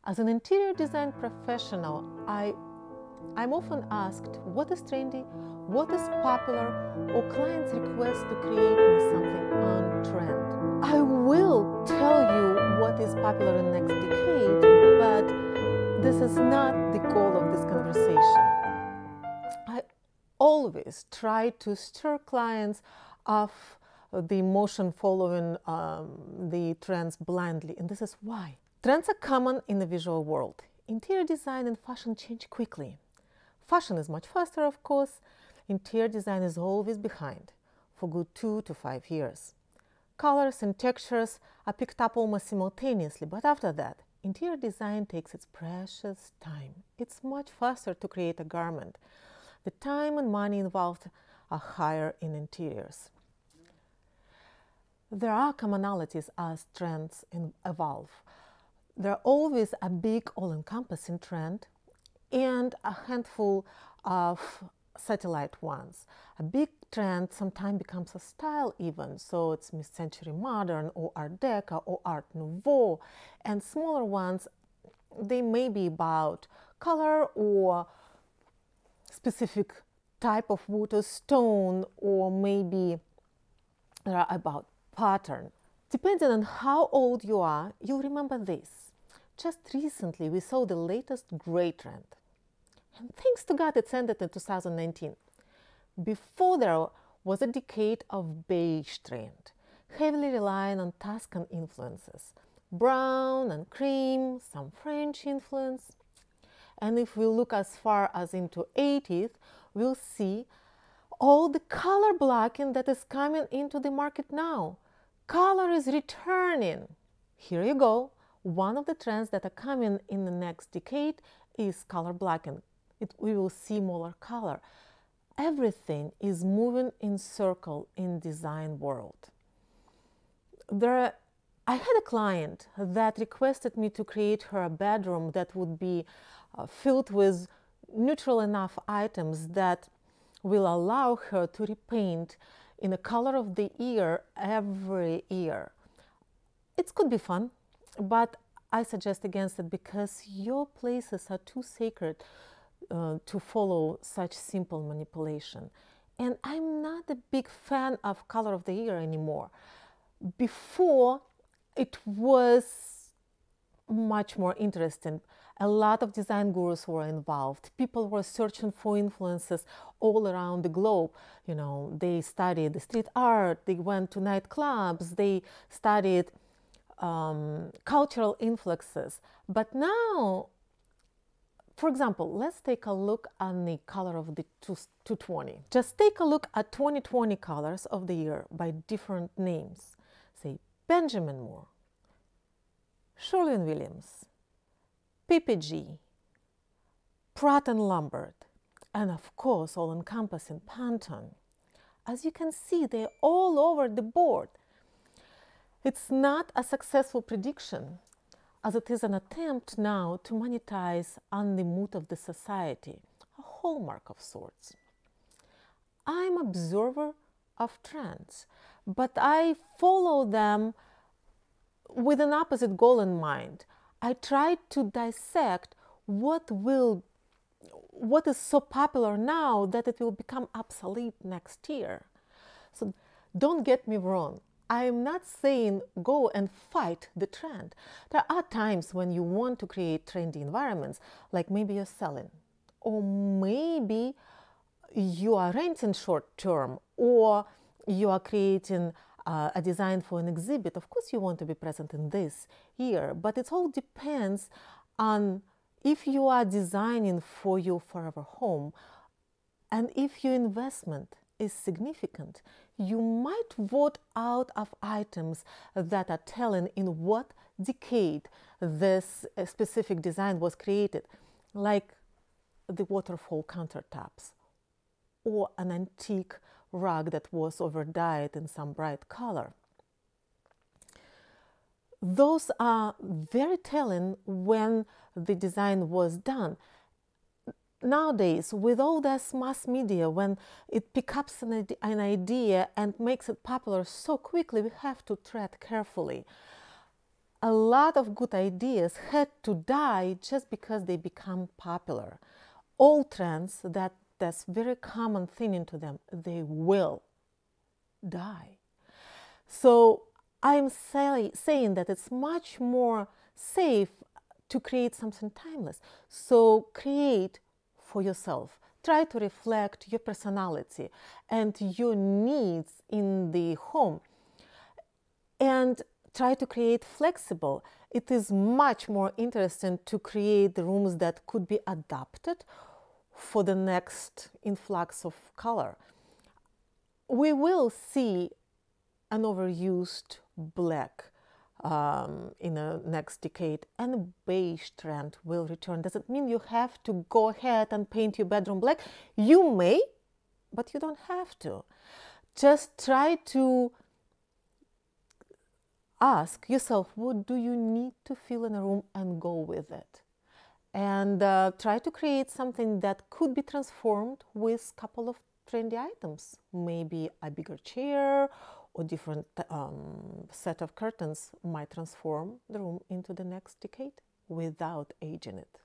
As an interior design professional, I'm often asked what is trendy, what is popular, or clients request to create me something on trend. I will tell you what is popular in the next decade, but this is not the goal of this conversation. I always try to stir clients off the emotion following the trends blindly, and this is why. Trends are common in the visual world. Interior design and fashion change quickly. Fashion is much faster, of course. Interior design is always behind, for good 2 to 5 years. Colors and textures are picked up almost simultaneously, but after that, interior design takes its precious time. It's much faster to create a garment. The time and money involved are higher in interiors. There are commonalities as trends evolve. There are always a big all-encompassing trend and a handful of satellite ones. A big trend sometimes becomes a style even, so it's mid-century modern or Art Deco or Art Nouveau, and smaller ones, they may be about color or specific type of wood or stone, or maybe they are about pattern. Depending on how old you are, you'll remember this. Just recently, we saw the latest gray trend. And thanks to God, it's ended in 2019. Before there was a decade of beige trend, heavily relying on Tuscan influences. Brown and cream, some French influence. And if we look as far as into 80s, we'll see all the color blocking that is coming into the market now. Color is returning. Here you go. One of the trends that are coming in the next decade is color blocking. We will see more color. Everything is moving in circle in design world. I had a client that requested me to create her a bedroom that would be filled with neutral enough items that will allow her to repaint in the color of the year every year. It could be fun, but I suggest against it because your places are too sacred to follow such simple manipulation. And I'm not a big fan of color of the year anymore. Before, it was much more interesting. A lot of design gurus were involved. People were searching for influences all around the globe. You know, they studied street art, they went to nightclubs, they studied cultural influxes. But now, for example, let's take a look on the color of the 220. Just take a look at 2020 colors of the year by different names. Say Benjamin Moore, Sherwin-Williams, PPG, Pratt & Lambert, and of course all-encompassing Pantone. As you can see, they're all over the board. It's not a successful prediction, as it is an attempt now to monetize on the mood of the society, a hallmark of sorts. I'm an observer of trends, but I follow them with an opposite goal in mind. I try to dissect what is so popular now that it will become obsolete next year. So don't get me wrong. I am not saying go and fight the trend. There are times when you want to create trendy environments, like maybe you're selling, or maybe you are renting short term, or you are creating a design for an exhibit. Of course you want to be present in this year, but it all depends on if you are designing for your forever home, and if your investment is significant, you might vote out of items that are telling in what decade this specific design was created, like the waterfall countertops or an antique rug that was overdyed in some bright color. Those are very telling when the design was done. Nowadays, with all this mass media, when it picks up an idea and makes it popular so quickly, we have to tread carefully. a lot of good ideas had to die just because they become popular. All trends that's very common thing into them, they will die. So I'm saying that it's much more safe to create something timeless. So create for yourself. Try to reflect your personality and your needs in the home. And try to create flexible. It is much more interesting to create rooms that could be adapted for the next influx of color. We will see an overused black in the next decade, and a beige trend will return. Does it mean you have to go ahead and paint your bedroom black? You may, but you don't have to. Just try to ask yourself, what do you need to feel in a room, and go with it. And try to create something that could be transformed with a couple of trendy items. Maybe a bigger chair or different set of curtains might transform the room into the next decade without aging it.